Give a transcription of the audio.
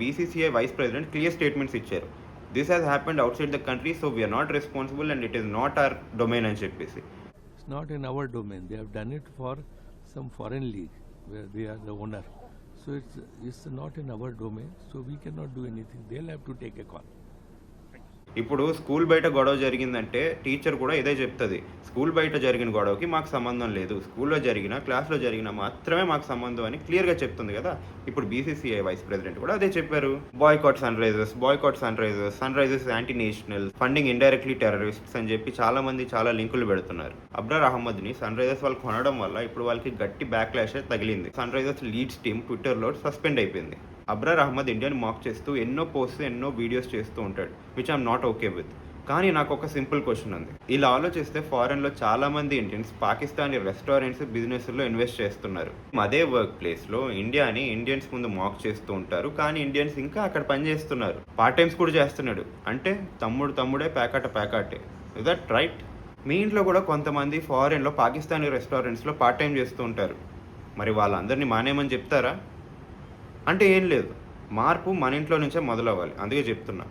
BCCI vice president clear statements ఇచ్చారు. This has happened outside the country, so we are not responsible and it is not our domain అని చెప్పేసి. It's not in our domain. They have done it for some foreign league where they are the owner. So it's not in our domain. So we cannot do anything. They'll have to take a call. ఇప్పుడు school బయట గొడవ జరిగిందంటే teacher కూడా ఇదే చెప్తుంది, school బయట జరిగిన గొడవకి మాకు సంబంధం లేదు, స్కూల్లో జరిగిన క్లాస్లో జరిగిన మాత్రమే మాకు సంబంధం అని క్లియర్గా చెప్తుంది కదా. ఇప్పుడు బీసీసీఐ వైస్ ప్రెసిడెంట్ కూడా అదే చెప్పారు. Boycott Sunrisers, Sunrisers anti national, funding indirectly terrorists అని చెప్పి చాలా మంది చాలా లింకులు పెడుతున్నారు. అబ్రార్ అహ్మద్ని సన్ రైజర్స్ వాళ్ళు కొనడం వల్ల ఇప్పుడు వాళ్ళకి గట్టి బ్యాక్లాష్ తగిలింది. సన్ రైజర్స్ లీడ్స్ టీమ్ ట్విట్టర్లో సస్పెండ్ అయిపోయింది. అబ్రార్ అహ్మద్ ఇండియాని మాక్ చేస్తూ ఎన్నో పోస్ట్ ఎన్నో వీడియోస్ చేస్తూ ఉంటాడు, which I'm not okay with. కానీ నాకు ఒక సింపుల్ క్వశ్చన్ ఉంది. ఇలా ఆలోచిస్తే ఫారెన్లో చాలా మంది ఇండియన్స్ పాకిస్తానీ రెస్టారెంట్స్ బిజినెస్లో ఇన్వెస్ట్ చేస్తున్నారు. అదే వర్క్ ప్లేస్లో ఇండియన్స్ ముందు మాక్ చేస్తూ ఉంటారు, కానీ ఇండియన్స్ ఇంకా అక్కడ పనిచేస్తున్నారు, పార్ట్ టైమ్స్ కూడా చేస్తున్నాడు. అంటే తమ్ముడే ప్యాకాటే. Is that right? మీ ఇంట్లో కూడా కొంతమంది ఫారెన్లో పాకిస్తానీ రెస్టారెంట్స్లో పార్ట్ టైం చేస్తూ ఉంటారు. మరి వాళ్ళందరినీ మానేయమని చెప్తారా? అంటే ఏం లేదు, మార్పు మన ఇంట్లో నుంచే మొదలవ్వాలి. అందుకే చెప్తున్నా.